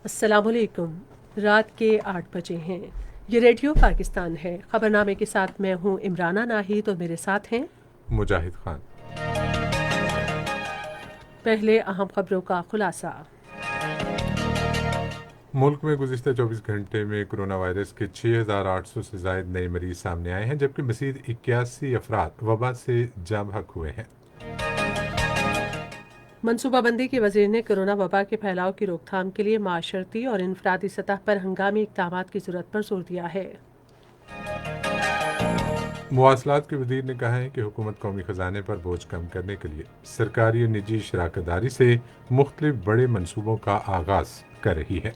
السلام علیکم۔ رات کے 8 بجے ہیں۔ یہ ریڈیو پاکستان ہے۔ خبرنامے کے ساتھ میں ہوں عمرانہ ناہید اور میرے ساتھ ہیں مجاہد خان۔ پہلے اہم خبروں کا خلاصہ۔ ملک میں گزشتہ 24 گھنٹے میں کرونا وائرس کے 6,800 سے زائد نئے مریض سامنے آئے ہیں، جبکہ مزید 81 افراد وبا سے جاں بحق ہوئے ہیں۔ منصوبہ بندی کے وزیر نے کرونا وبا کے پھیلاؤ کی روک تھام کے لیے معاشرتی اور انفرادی سطح پر ہنگامی اقدامات کی ضرورت پر زور دیا ہے۔ مواصلات کے وزیر نے کہا ہے کہ حکومت قومی خزانے پر بوجھ کم کرنے کے لیے سرکاری اور نجی شراکت داری سے مختلف بڑے منصوبوں کا آغاز کر رہی ہے۔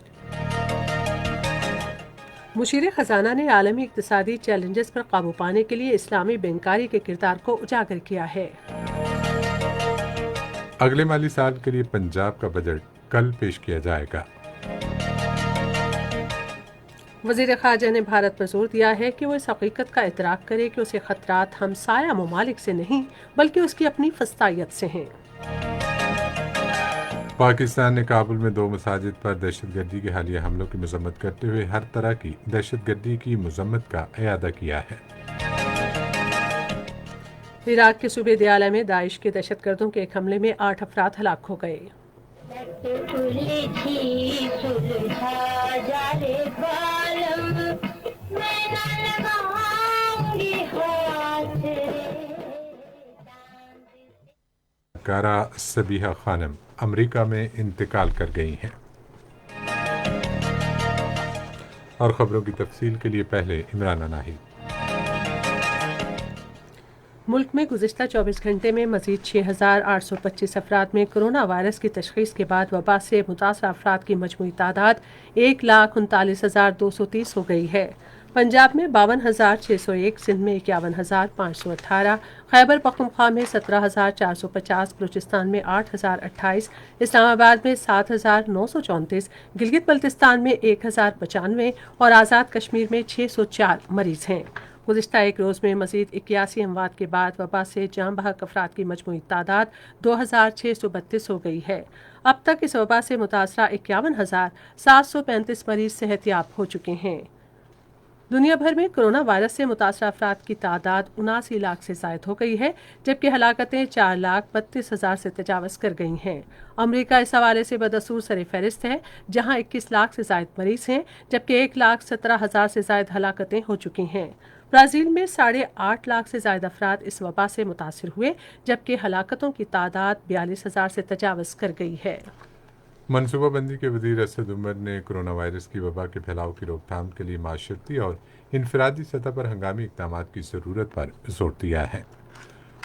مشیر خزانہ نے عالمی اقتصادی چیلنجز پر قابو پانے کے لیے اسلامی بینکاری کے کردار کو اجاگر کیا ہے۔ اگلے مالی سال کے لیے پنجاب کا بجٹ کل پیش کیا جائے گا۔ وزیر خارجہ نے بھارت پر زور دیا ہے کہ وہ اس حقیقت کا ادراک کرے کہ اسے خطرات ہمسایہ ممالک سے نہیں بلکہ اس کی اپنی فسطائیت سے ہیں۔ پاکستان نے کابل میں 2 مساجد پر دہشت گردی کے حالیہ حملوں کی مذمت کرتے ہوئے ہر طرح کی دہشت گردی کی مذمت کا اعادہ کیا ہے۔ عراق کے صوبے دیالہ میں داعش کے دہشت گردوں کے ایک حملے میں 8 افراد ہلاک ہو گئے۔ کارا سبیحہ خانم امریکہ میں انتقال کر گئی ہیں۔ اور خبروں کی تفصیل کے لیے پہلے عمرانہ ناہید۔ ملک میں گزشتہ 24 گھنٹے میں مزید 6,825 افراد میں کرونا وائرس کی تشخیص کے بعد وبا سے متاثرہ افراد کی مجموعی تعداد 1,39,230 ہو گئی ہے۔ پنجاب میں 52,601، سندھ میں 51,518، خیبر پختونخوا میں 17,450، بلوچستان میں 8,028، اسلام آباد میں 7,934، گلگت بلتستان میں 1,095 اور آزاد کشمیر میں 604 مریض ہیں۔ گزشتہ ایک روز میں مزید 81 اموات کے بعد وبا سے جاں بحق افراد کی مجموعی تعداد 2,632 ہو گئی ہے۔ اب تک اس وبا سے متاثرہ 51,735 مریض صحت یاب ہو چکے ہیں۔ دنیا بھر میں کرونا وائرس سے متاثرہ افراد کی تعداد 79 لاکھ سے زائد ہو گئی ہے، جبکہ ہلاکتیں 4,32,000 سے تجاوز کر گئی ہیں۔ امریکہ اس حوالے سے بدستور سر فہرست ہے، جہاں 21 لاکھ سے زائد مریض ہیں، جبکہ 1,17,000 سے زائد ہلاکتیں ہو چکی ہیں۔ برازیل میں 8.5 لاکھ سے زائد افراد اس وبا سے متاثر ہوئے، جبکہ ہلاکتوں کی تعداد 42,000 سے تجاوز کر گئی ہے۔ منصوبہ بندی کے وزیر اسد عمر نے کرونا وائرس کی وبا کے پھیلاؤ کی روک تھام کے لیے معاشرتی اور انفرادی سطح پر ہنگامی اقدامات کی ضرورت پر زور دیا ہے۔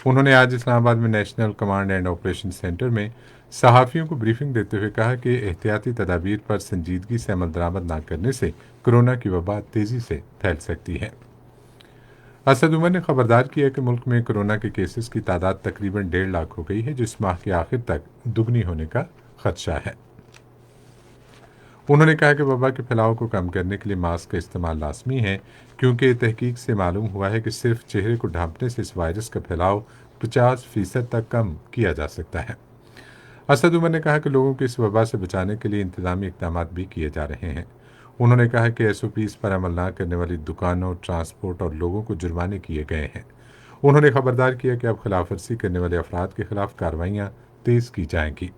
انہوں نے آج اسلام آباد میں national command and operation centre میں صحافیوں کو بریفنگ دیتے ہوئے کہا کہ احتیاطی تدابیر پر سنجیدگی سے عمل درآمد نہ کرنے سے کرونا کی وبا تیزی سے پھیل سکتی ہے۔ اسد عمر نے خبردار کیا کہ ملک میں کرونا کے کیسز کی تعداد تقریباً 1.5 لاکھ ہو گئی ہے، جو اس ماہ کے آخر تک دگنی ہونے کا خدشہ ہے۔ انہوں نے کہا کہ وبا کے پھیلاؤ کو کم کرنے کے لیے ماسک کا استعمال لازمی ہے، کیونکہ تحقیق سے معلوم ہوا ہے کہ صرف چہرے کو ڈھانپنے سے اس وائرس کا پھیلاؤ 50% تک کم کیا جا سکتا ہے۔ اسد عمر نے کہا کہ لوگوں کو اس وبا سے بچانے کے لیے انتظامی اقدامات بھی کیے جا رہے ہیں۔ انہوں نے کہا کہ ایس او پیز پر عمل نہ کرنے والی دکانوں، ٹرانسپورٹ اور لوگوں کو جرمانے کیے گئے ہیں۔ انہوں نے خبردار کیا کہ اب خلاف ورزی کرنے والے افراد کے خلاف کارروائیاں تیز کی جائیں گی۔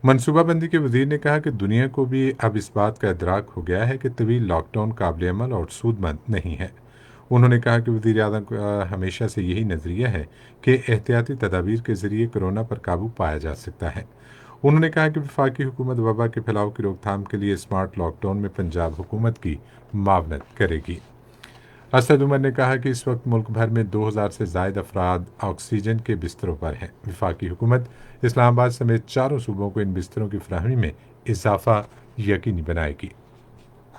منصوبہ بندی کے وزیر نے کہا کہ دنیا کو بھی اب اس بات کا ادراک ہو گیا ہے کہ طویل لاک ڈاؤن قابل عمل اور سود مند نہیں ہے۔ انہوں نے کہا کہ وزیر اعظم کا ہمیشہ سے یہی نظریہ ہے کہ احتیاطی تدابیر کے ذریعے کرونا پر قابو پایا جا سکتا ہے۔ انہوں نے کہا کہ وفاقی حکومت وبا کے پھیلاؤ کی روک تھام کے لیے اسمارٹ لاک ڈاؤن میں پنجاب حکومت کی معاونت کرے گی۔ اسد عمر نے کہا کہ اس وقت ملک بھر میں 2,000 سے زائد افراد آکسیجن کے بستروں پر ہیں۔ وفاقی حکومت اسلام آباد سمیت 4 صوبوں کو ان بستروں کی فراہمی میں اضافہ یقینی بنائے گی۔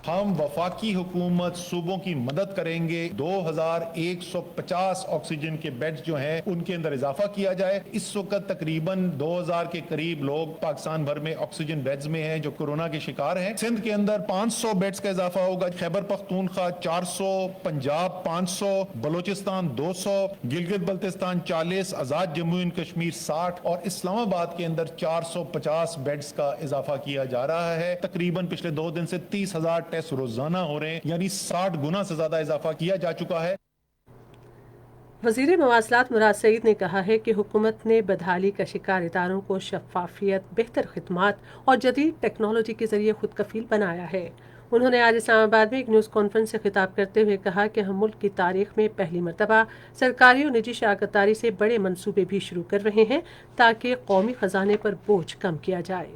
ہم وفاقی حکومت صوبوں کی مدد کریں گے. 2150 آکسیجن کے بیڈز جو ہیں ان کے اندر اضافہ کیا جائے. اس وقت تقریباً 2000 کے قریب لوگ پاکستان بھر میں آکسیجن بیڈز میں ہیں جو کورونا کے شکار ہیں. سندھ کے اندر 500 بیڈز کا اضافہ ہوگا. خیبر پختونخوا 400, پنجاب 500, بلوچستان 200, گلگت بلتستان 40, آزاد جموں اینڈ کشمیر 60 اور اسلام آباد کے اندر 450 بیڈز کا اضافہ کیا جا رہا ہے. تقریباً پچھلے 2 دن سے 30,000 ٹیسٹ روزانہ ہو رہے ہیں, یعنی 60 گنا سے زیادہ اضافہ کیا جا چکا ہے. وزیر مواصلات مراد سعید نے کہا ہے کہ حکومت نے بدحالی کا شکار اداروں کو شفافیت، بہتر خدمات اور جدید ٹیکنالوجی کے ذریعے خود کفیل بنایا ہے. انہوں نے آج اسلام آباد میں ایک نیوز کانفرنس سے خطاب کرتے ہوئے کہا کہ ہم ملک کی تاریخ میں پہلی مرتبہ سرکاری اور نجی شراکت داری سے بڑے منصوبے بھی شروع کر رہے ہیں تاکہ قومی خزانے پر بوجھ کم کیا جائے.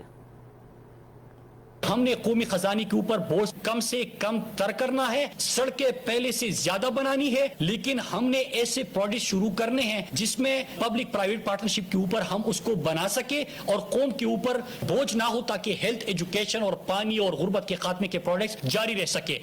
ہم نے قومی خزانے کے اوپر بوجھ کم سے کم تر کرنا ہے. سڑکیں پہلے سے زیادہ بنانی ہے, لیکن ہم نے ایسے پروجیکٹ شروع کرنے ہیں جس میں پبلک پرائیویٹ پارٹنرشپ کے اوپر ہم اس کو بنا سکے اور قوم کے اوپر بوجھ نہ ہو, تاکہ ہیلتھ, ایجوکیشن اور پانی اور غربت کے خاتمے کے پروجیکٹس جاری رہ سکے.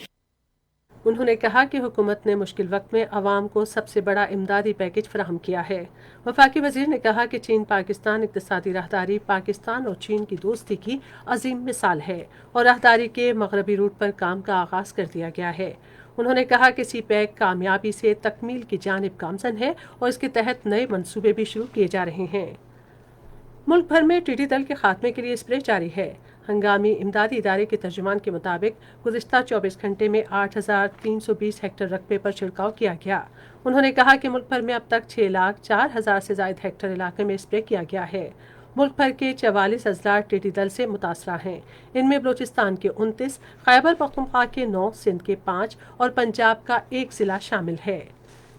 انہوں نے کہا کہ حکومت نے مشکل وقت میں عوام کو سب سے بڑا امدادی پیکج فراہم کیا ہے. وفاقی وزیر نے کہا کہ چین پاکستان اقتصادی راہداری پاکستان اور چین کی دوستی کی عظیم مثال ہے اور راہداری کے مغربی روٹ پر کام کا آغاز کر دیا گیا ہے. انہوں نے کہا کہ سی پیک کامیابی سے تکمیل کی جانب گامزن ہے اور اس کے تحت نئے منصوبے بھی شروع کیے جا رہے ہیں. ملک بھر میں ٹڈی دل کے خاتمے کے لیے اسپرے جاری ہے. ہنگامی امدادی ادارے کے ترجمان کے مطابق گزشتہ 24 گھنٹے میں 8,320 ہیکٹر رقبے پر چھڑکاؤ کیا گیا. انہوں نے کہا کہ ملک بھر میں اب تک 6,04,000 سے زائد ہیکٹر علاقے میں اسپرے کیا گیا ہے. ملک بھر کے 44 اضلاع ٹڈی دل سے متاثرہ ہیں. ان میں بلوچستان کے 29, خیبر پختونخوا کے 9, سندھ کے 5 اور پنجاب کا 1 ضلع شامل ہے.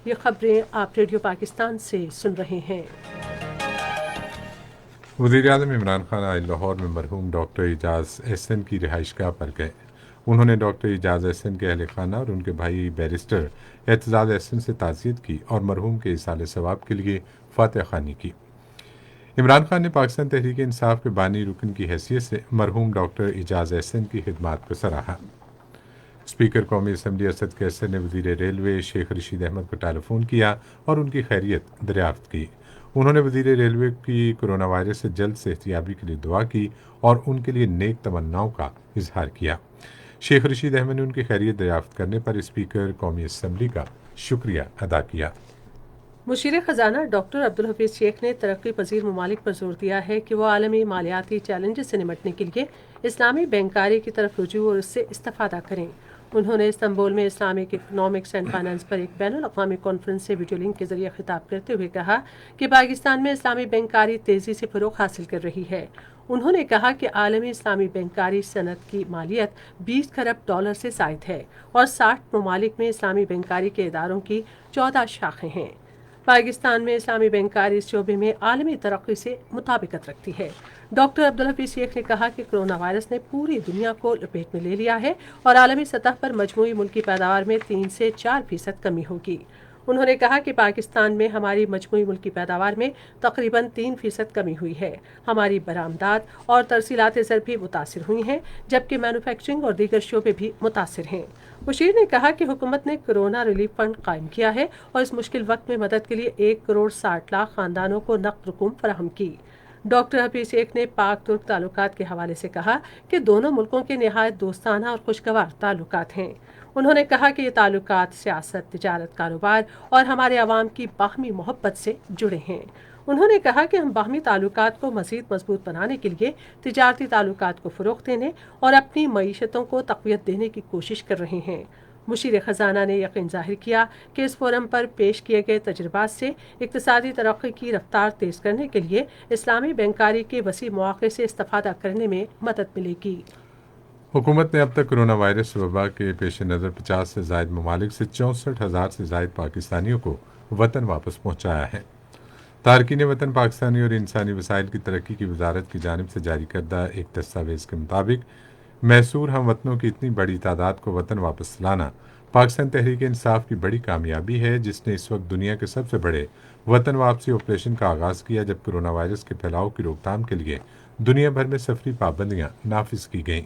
یہ خبریں آپ ریڈیو پاکستان سے سن رہے ہیں. وزیر اعظم عمران خان آج لاہور میں مرحوم ڈاکٹر اعجاز احسن کی رہائش گاہ پر گئے. انہوں نے ڈاکٹر اعجاز احسن کے اہل خانہ اور ان کے بھائی بیرسٹر اعتزاز احسن سے تعزیت کی اور مرحوم کے ایصال ثواب کے لیے فاتح خوانی کی. عمران خان نے پاکستان تحریک انصاف کے بانی رکن کی حیثیت سے مرحوم ڈاکٹر اعجاز احسن کی خدمات کو سراہا. اسپیکر قومی اسمبلی اسد کیسر نے وزیر ریلوے شیخ رشید احمد کو ٹیلی فون کیا اور ان کی خیریت دریافت کی. انہوں نے وزیر ریلوے کی کورونا وائرس سے جلد صحتیابی کے لیے دعا کی اور ان کے لیے نیک تمناؤں کا اظہار کیا. شیخ رشید احمد نے ان کی خیریت دریافت کرنے پر اسپیکر قومی اسمبلی کا شکریہ ادا کیا. مشیر خزانہ ڈاکٹر عبدالحفیظ شیخ نے ترقی پذیر ممالک پر زور دیا ہے کہ وہ عالمی مالیاتی چیلنجز سے نمٹنے کے لیے اسلامی بینکاری کی طرف رجوع اور اس سے استفادہ کریں. انہوں نے استنبول میں اسلامک اکنامکس اینڈ فائنانس پر ایک بین الاقوامی کانفرنس سے ویڈیو لنک کے ذریعے خطاب کرتے ہوئے کہا کہ پاکستان میں اسلامی بینکاری تیزی سے فروغ حاصل کر رہی ہے. انہوں نے کہا کہ عالمی اسلامی بینکاری صنعت کی مالیت $20 کروڑ سے زائد ہے اور 60 ممالک میں اسلامی بینکاری کے اداروں کی 14 شاخیں ہیں. پاکستان میں اسلامی بینکاری اس شعبے میں عالمی ترقی سے مطابقت رکھتی ہے. ڈاکٹر عبدالحفیظ شیخ نے کہا کہ کورونا وائرس نے پوری دنیا کو لپیٹ میں لے لیا ہے اور عالمی سطح پر مجموعی ملکی پیداوار میں 3 سے 4% کمی ہوگی. انہوں نے کہا کہ پاکستان میں ہماری مجموعی ملکی پیداوار میں تقریباً 3% کمی ہوئی ہے. ہماری برآمدات اور ترسیلات زر بھی متاثر ہوئی ہیں جبکہ مینوفیکچرنگ اور دیگر شعبے بھی متاثر ہیں. مشیر نے کہا کہ حکومت نے کورونا ریلیف فنڈ قائم کیا ہے اور اس مشکل وقت میں مدد کے لیے 1,60,00,000 خاندانوں کو نقد رقوم فراہم کی. ڈاکٹر حفیظ شیخ نے پاک ترک تعلقات کے حوالے سے کہا کہ دونوں ملکوں کے نہایت دوستانہ اور خوشگوار تعلقات ہیں. انہوں نے کہا کہ یہ تعلقات سیاست، تجارت، کاروبار اور ہمارے عوام کی باہمی محبت سے جڑے ہیں. انہوں نے کہا کہ ہم باہمی تعلقات کو مزید مضبوط بنانے کے لیے تجارتی تعلقات کو فروغ دینے اور اپنی معیشتوں کو تقویت دینے کی کوشش کر رہے ہیں. مشیر خزانہ نے یقین ظاہر کیا کہ اس فورم پر پیش کیے گئے تجربات سے اقتصادی ترقی کی رفتار تیز کرنے کے لیے اسلامی بینکاری کے وسیع مواقع سے استفادہ کرنے میں مدد ملے گی. حکومت نے اب تک کرونا وائرس وبا کے پیش نظر 50 سے زائد ممالک سے 64,000 سے زائد پاکستانیوں کو وطن واپس پہنچایا ہے. تارکین وطن پاکستانی اور انسانی وسائل کی ترقی کی وزارت کی جانب سے جاری کردہ ایک دستاویز کے مطابق محصور ہم وطنوں کی اتنی بڑی تعداد کو وطن واپس لانا پاکستان تحریک انصاف کی بڑی کامیابی ہے، جس نے اس وقت دنیا کے سب سے بڑے وطن واپسی آپریشن کا آغاز کیا جب کرونا وائرس کے پھیلاؤ کی روک تھام کے لیے دنیا بھر میں سفری پابندیاں نافذ کی گئیں.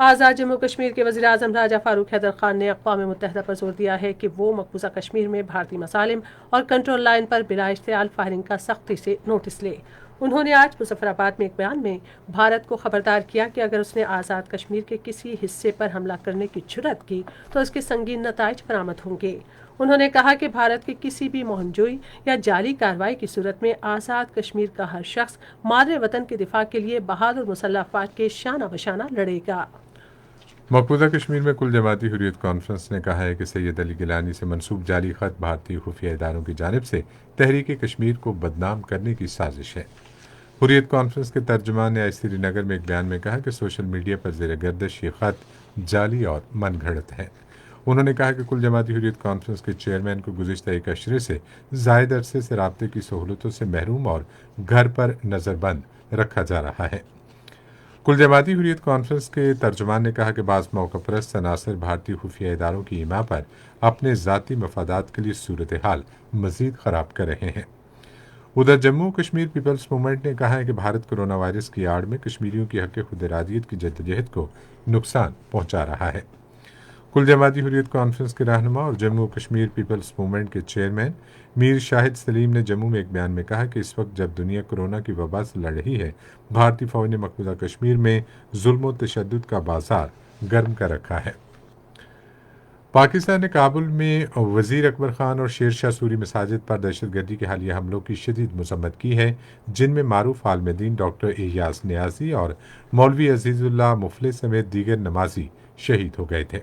آزاد جموں کشمیر کے وزیر اعظم راجہ فاروق حیدر خان نے اقوام متحدہ پر زور دیا ہے کہ وہ مقبوضہ کشمیر میں بھارتی مسالم اور کنٹرول لائن پر بلا اشتعال فائرنگ کا سختی سے نوٹس لے۔ انہوں نے آج مظفر آباد میں ایک بیان میں بھارت کو خبردار کیا کہ اگر اس نے آزاد کشمیر کے کسی حصے پر حملہ کرنے کی جرات کی تو اس کے سنگین نتائج برآمد ہوں گے۔ انہوں نے کہا کہ بھارت کی کسی بھی مہم جوئی یا جعلی کارروائی کی صورت میں آزاد کشمیر کا ہر شخص مادر وطن کے دفاع کے لیے بہادر مسلح افواج کے شانہ بشانہ لڑے گا۔ مقبوضہ کشمیر میں کل جماعتی حریت کانفرنس نے کہا ہے کہ سید علی گیلانی سے منسوب جعلی خط بھارتی خفیہ اداروں کی جانب سے تحریک کشمیر کو بدنام کرنے کی سازش ہے۔ حریت کانفرنس کے ترجمان نے آج سری نگر میں ایک بیان میں کہا کہ سوشل میڈیا پر زیر گردش یہ خط جعلی اور من گھڑت ہے۔ انہوں نے کہا کہ کل جماعتی حریت کانفرنس کے چیئرمین کو گزشتہ ایک عشرے سے زائد عرصے سے رابطے کی سہولتوں سے محروم اور گھر پر نظر بند رکھا جا رہا ہے۔ کل جماعتی حریت کانفرنس کے ترجمان نے کہا کہ بعض موقع پرست عناصر بھارتی خفیہ اداروں کی ایما پر اپنے ذاتی مفادات کے لیے صورتحال مزید خراب کر رہے ہیں۔ ادھر جموں کشمیر پیپلز موومنٹ نے کہا ہے کہ بھارت کورونا وائرس کی آڑ میں کشمیریوں کی حق خود ارادیت کی جدوجہد کو نقصان پہنچا رہا ہے۔ کل جماعتی حریت کانفرنس کے رہنما اور جموں کشمیر پیپلز موومنٹ کے چیئرمین میر شاہد سلیم نے جموں میں ایک بیان میں کہا کہ اس وقت جب دنیا کورونا کی وبا سے لڑ رہی ہے، بھارتی فوج نے مقبوضہ کشمیر میں ظلم و تشدد کا بازار گرم کر رکھا ہے۔ پاکستان نے کابل میں وزیر اکبر خان اور شیر شاہ سوری مساجد پر دہشت گردی کے حالیہ حملوں کی شدید مذمت کی ہے، جن میں معروف عالم دین ڈاکٹر ایاز نیازی اور مولوی عزیز اللہ مفلح سمیت دیگر نمازی شہید ہو گئے تھے۔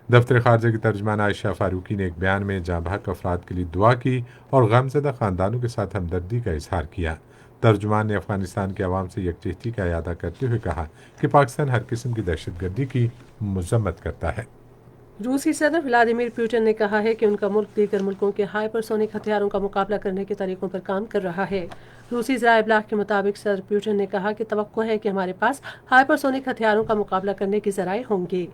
دفتر خارجہ کی ترجمان عائشہ فاروقی نے ایک بیان میں جاں بحق افراد کے لیے دعا کی اور غمزدہ خاندانوں کے ساتھ ہمدردی کا اظہار کیا۔ ترجمان نے افغانستان کے عوام سے یکجہتی کا اعادہ کرتے ہوئے کہا کہ پاکستان ہر قسم کی دہشت گردی کی مذمت کرتا ہے۔ روسی صدر ولادیمیر پوٹن نے کہا ہے کہ ان کا ملک دیگر ملکوں کے ہائپرسونک ہتھیاروں کا مقابلہ کرنے کے طریقوں پر کام کر رہا ہے۔ روسی ذرائع ابلاغ کے مطابق صدر پوٹن نے کہا کہ توقع ہے کہ ہمارے پاس ہائپرسونک ہتھیاروں کا مقابلہ کرنے کے ذرائع ہوں گے۔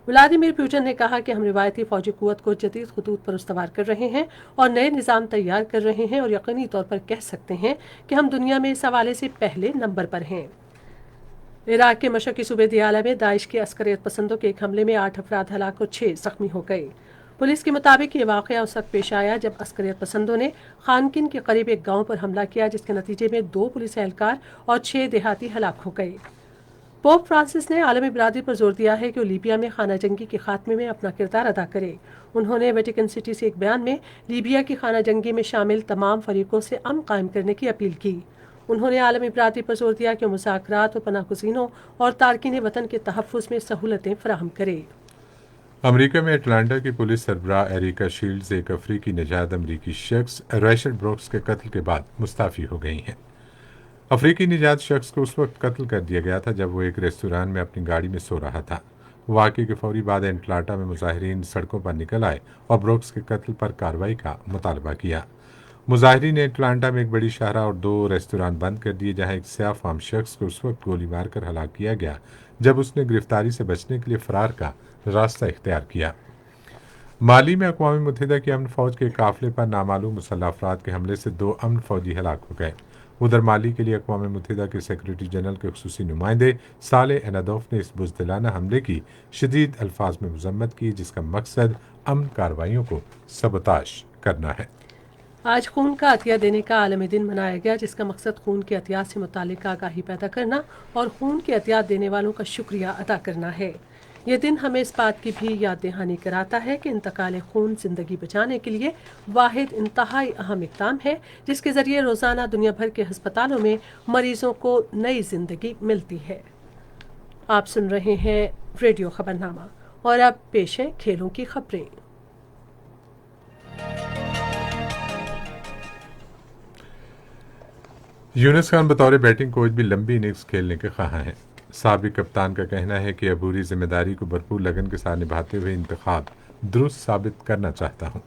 ولادیمیر پوٹن نے کہا کہ ہم روایتی فوجی قوت کو جدید خطوط پر استوار کر رہے ہیں اور نئے نظام تیار کر رہے ہیں اور یقینی طور پر کہہ سکتے ہیں کہ ہم دنیا میں اس حوالے سے پہلے نمبر پر ہیں۔ عراق کے مشرقی صوبے دیالہ میں داعش کے عسکریت پسندوں کے ایک حملے میں 8 افراد ہلاک اور 6 زخمی ہو گئے۔ پولیس کے مطابق یہ واقعہ اس وقت پیش آیا جب عسکریت پسندوں نے خانقین کے قریب ایک گاؤں پر حملہ کیا، جس کے نتیجے میں 2 پولیس اہلکار اور 6 دیہاتی ہلاک ہو گئے۔ پوپ فرانسس نے عالمی برادری پر زور دیا ہے کہ وہ لیبیا میں خانہ جنگی کے خاتمے میں اپنا کردار ادا کرے۔ انہوں نے ویٹیکن سٹی سے ایک بیان میں لیبیا کی خانہ جنگی میں شامل تمام فریقوں سے امن قائم کرنے کی اپیل کی۔ انہوں نے عالمی برادری پر زور دیا کہ وہ مذاکرات اور پناہ گزینوں اور تارکین وطن کے تحفظ میں سہولتیں فراہم کرے۔ امریکہ میں اٹلانٹا کی پولیس سربراہ ایریکا شیلڈز ایک افریقی نژاد امریکی شخص ریشل بروکس کے قتل کے بعد مستعفی ہو گئی ہیں۔ افریقی نژاد شخص کو اس وقت قتل کر دیا گیا تھا جب وہ ایک ریستوران میں اپنی گاڑی میں سو رہا تھا۔ واقعے کے فوری بعد اٹلانٹا میں مظاہرین سڑکوں پر نکل آئے اور بروکس کے قتل پر کارروائی کا مطالبہ کیا۔ مظاہرین نے اٹلانٹا میں ایک بڑی شاہراہ اور 2 ریستوران بند کر دیے، جہاں ایک سیاہ فام شخص کو اس وقت گولی مار کر ہلاک کیا گیا جب اس نے گرفتاری سے بچنے کے لیے فرار کا راستہ اختیار کیا۔ مالی میں اقوام متحدہ کی امن فوج کے قافلے پر نامعلوم مسلح افراد کے حملے سے 2 امن فوجی ہلاک ہو گئے۔ ادھر مالی کے لیے اقوام متحدہ کے سیکرٹری جنرل کے خصوصی نمائندے صالح انادوف نے اس بزدلانہ حملے کی شدید الفاظ میں مذمت کی، جس کا مقصد امن کارروائیوں کو سبوتاژ کرنا ہے۔ آج خون کا عطیہ دینے کا عالمی دن منایا گیا، جس کا مقصد خون کے عطیہ سے متعلق آگاہی پیدا کرنا اور خون کے عطیہ دینے والوں کا شکریہ ادا کرنا ہے۔ یہ دن ہمیں اس بات کی بھی یاد دہانی کراتا ہے کہ انتقال خون زندگی بچانے کے لیے واحد انتہائی اہم اقدام ہے، جس کے ذریعے روزانہ دنیا بھر کے ہسپتالوں میں مریضوں کو نئی زندگی ملتی ہے۔ آپ سن رہے ہیں ریڈیو خبرنامہ اور اب پیش ہے کھیلوں کی خبریں۔ یونس خان بطور بیٹنگ کوچ بھی لمبی اننگز کھیلنے کے خواہاں ہیں۔ سابق کپتان کا کہنا ہے کہ عبوری ذمہ داری کو بھرپور لگن کے ساتھ نبھاتے ہوئے انتخاب درست ثابت کرنا چاہتا ہوں۔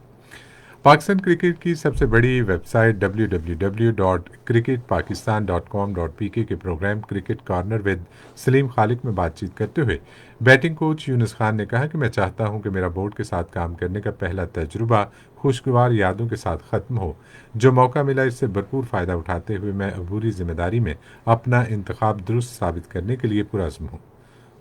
پاکستان کرکٹ کی سب سے بڑی ویب سائٹ www.cricketpakistan.com.pk کے پروگرام کرکٹ کارنر ود سلیم خالق میں بات چیت کرتے ہوئے بیٹنگ کوچ یونس خان نے کہا کہ میں چاہتا ہوں کہ میرا بورڈ کے ساتھ کام کرنے کا پہلا تجربہ خوشگوار یادوں کے ساتھ ختم ہو۔ جو موقع ملا اس سے بھرپور فائدہ اٹھاتے ہوئے میں عبوری ذمہ داری میں اپنا انتخاب درست ثابت کرنے کے لیے پرعزم ہوں۔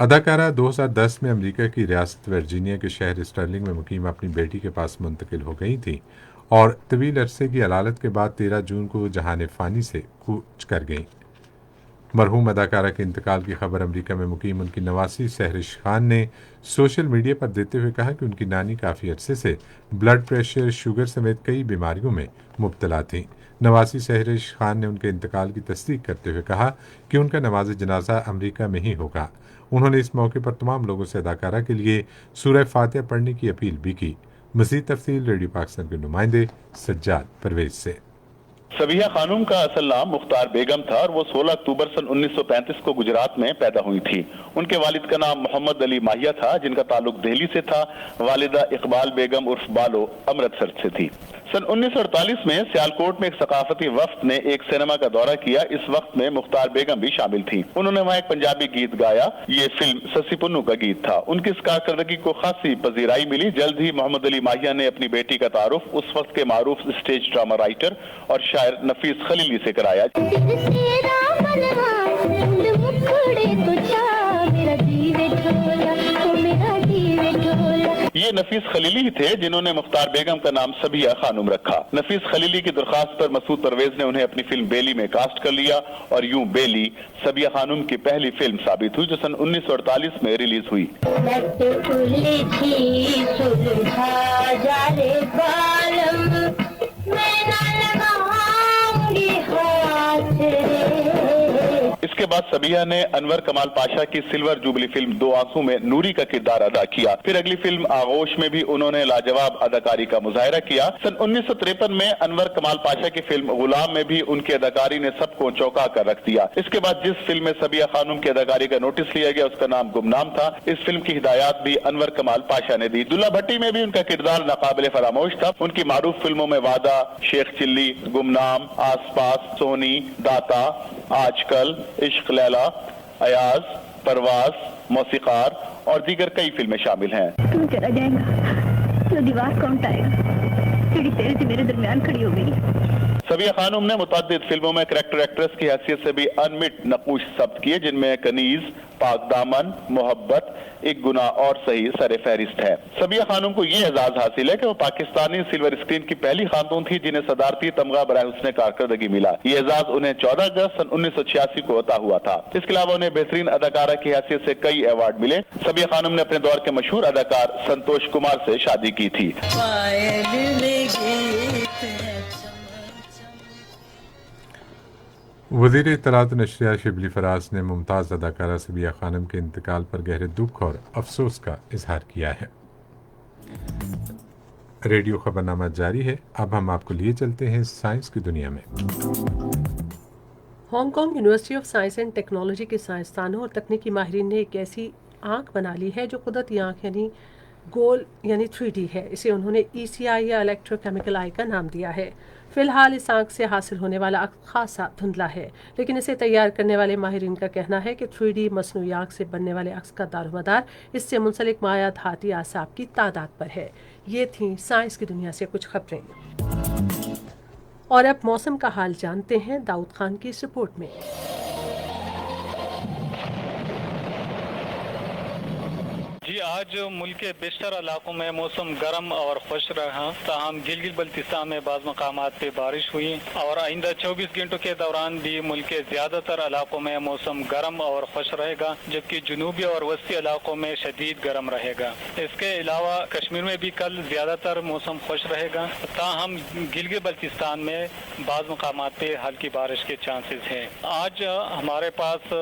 اداکارہ 2010 میں امریکہ کی ریاست ورجینیا کے شہر اسٹرلنگ میں مقیم اپنی بیٹی کے پاس منتقل ہو گئی تھیں اور طویل عرصے کی علالت کے بعد 13 جون کو جہان فانی سے کوچ کر گئیں۔ مرحوم اداکارہ کے انتقال کی خبر امریکہ میں مقیم ان کی نواسی سہرش خان نے سوشل میڈیا پر دیتے ہوئے کہا کہ ان کی نانی کافی عرصے سے بلڈ پریشر، شوگر سمیت کئی بیماریوں میں مبتلا تھیں۔ نواسی سہرش خان نے ان کے انتقال کی تصدیق کرتے ہوئے کہا کہ ان کا نماز جنازہ امریکہ میں ہی ہوگا۔ انہوں نے اس موقع پر تمام لوگوں سے اداکارہ کے لیے سورہ فاتحہ پڑھنے کی اپیل بھی کی۔ مزید تفصیل ریڈیو پاکستان کے نمائندے سجاد پرویز سے۔ سبیہ خانم کا اصل نام مختار بیگم تھا اور وہ 16 اکتوبر سن 1935 کو گجرات میں پیدا ہوئی تھی۔ ان کے والد کا نام محمد علی ماہیہ تھا جن کا تعلق دہلی سے تھا۔ والدہ اقبال بیگم عرف بالو امرتسر سے تھی۔ سن 1948 میں سیالکوٹ میں ایک ثقافتی وفد نے ایک سینما کا دورہ کیا۔ اس وقت میں مختار بیگم بھی شامل تھی۔ انہوں نے وہاں ایک پنجابی گیت گایا۔ یہ فلم سسی پنو کا گیت تھا۔ ان کی اس کارکردگی کو خاصی پذیرائی ملی۔ جلد ہی محمد علی ماہیہ نے اپنی بیٹی کا تعارف اس وقت کے معروف اسٹیج ڈرامہ رائٹر اور شاعر نفیس خلیلی سے کرایا۔ یہ نفیس خلیلی ہی تھے جنہوں نے مختار بیگم کا نام سبیہ خانم رکھا۔ نفیس خلیلی کی درخواست پر مسعود پرویز نے انہیں اپنی فلم بیلی میں کاسٹ کر لیا اور یوں بیلی سبیہ خانم کی پہلی فلم ثابت ہوئی جو سن 1948 میں ریلیز ہوئی۔ اس کے بعد سبیہ نے انور کمال پاشا کی سلور جوبلی فلم دو آنسو میں نوری کا کردار ادا کیا۔ پھر اگلی فلم آغوش میں بھی انہوں نے لاجواب اداکاری کا مظاہرہ کیا۔ سن 1953 میں انور کمال پاشا کی فلم غلام میں بھی ان کی اداکاری نے سب کو چونکا کر رکھ دیا۔ اس کے بعد جس فلم میں سبیہ خانم کی اداکاری کا نوٹس لیا گیا اس کا نام گمنام تھا۔ اس فلم کی ہدایات بھی انور کمال پاشا نے دی۔ دلہ بھٹی میں بھی ان کا کردار ناقابل فراموش تھا۔ ان کی معروف فلموں میں وعدہ، شیخ چلی، گمنام، آس پاس، سونی، داتا، آج کل، عشق لیلا، ایاز، پرواز، موسیقار اور دیگر کئی فلمیں شامل ہیں۔ تو چلا جائے گا تو دیوار کون ٹائے گا؟ تیری تیرے سے میرے درمیان کھڑی ہو گئی۔ سبیہ خانم نے متعدد فلموں میں کریکٹر ایکٹریس کی حیثیت سے بھی انمٹ نقوش ثبت کیے جن میں کنیز، پاک دامن، محبت، ایک گناہ اور صحیح سر فہرست ہے۔ سبیہ خانم کو یہ اعزاز حاصل ہے کہ وہ پاکستانی سلور اسکرین کی پہلی خاتون تھی جنہیں صدارتی تمغہ برائے حسن کارکردگی ملا۔ یہ اعزاز انہیں 14 اگست سن 1986 کو عطا ہوا تھا۔ اس کے علاوہ انہیں بہترین اداکارہ کی حیثیت سے کئی ایوارڈ ملے۔ سبیہ خانم نے اپنے دور کے مشہور اداکار سنتوش کمار سے شادی کی تھی۔ وزیر اطلاعات و نشریات شبلی فراز نے ممتاز اداکارہ سبیہ خانم کے انتقال پر گہرے دکھ اور افسوس کا اظہار کیا ہے۔ ریڈیو خبرنامہ جاری ہے۔ اب ہم آپ کو لیے چلتے ہیں سائنس کی دنیا میں۔ Hong Kong university of science and technology کے سائنسدانوں اور تکنیکی ماہرین نے ایک ایسی آنکھ بنا لی ہے جو قدرتی آنکھ یعنی گول یعنی 3D ہے۔ اسے انہوں نے ECI یا الیکٹرو کیمیکل آئی کا نام دیا ہے۔ فی الحال اس آنکھ سے حاصل ہونے والا عکس خاصا دھندلا ہے، لیکن اسے تیار کرنے والے ماہرین کا کہنا ہے کہ 3D مصنوعی آنکھ سے بننے والے عکس کا دار و مدار اس سے منسلک مایع دھاتی اعصاب کی تعداد پر ہے۔ یہ تھیں سائنس کی دنیا سے کچھ خبریں، اور اب موسم کا حال جانتے ہیں داؤد خان کی اس رپورٹ میں۔ جی آج ملک کے بیشتر علاقوں میں موسم گرم اور خوش رہا، تاہم گلگت بلتستان میں بعض مقامات پہ بارش ہوئی اور آئندہ 24 گھنٹوں کے دوران بھی ملک کے زیادہ تر علاقوں میں موسم گرم اور خوش رہے گا، جبکہ جنوبی اور وسطی علاقوں میں شدید گرم رہے گا۔ اس کے علاوہ کشمیر میں بھی کل زیادہ تر موسم خوش رہے گا، تاہم گلگت بلتستان میں بعض مقامات پہ ہلکی بارش کے چانسز ہیں۔ آج ہمارے پاس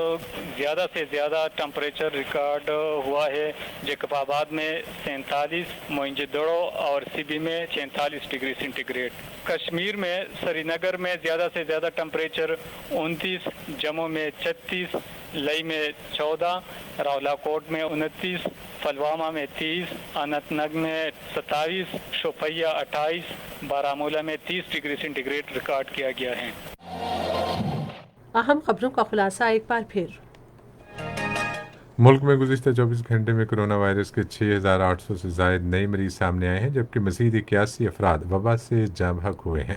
زیادہ سے زیادہ ٹمپریچر ریکارڈ ہوا ہے جیکب آباد میں 47، موئنجو دڑو اور سبی میں 46 ڈگری سینٹی گریڈ۔ کشمیر میں سری نگر میں زیادہ سے زیادہ ٹمپریچر 29، جموں میں 36، لئی میں 14، راولا کوٹ میں 29، پلوامہ میں 30، اننت ناگ میں 27، شوپیہ 28، بارامولہ میں 30 ڈگری سینٹی گریڈ ریکارڈ کیا گیا ہے۔ اہم خبروں کا خلاصہ ایک بار پھر۔ ملک میں گزشتہ 24 گھنٹے میں کرونا وائرس کے 6,800 سے زائد نئے مریض سامنے آئے ہیں، جبکہ مزید 81 افراد وبا سے جاں بحق ہوئے ہیں۔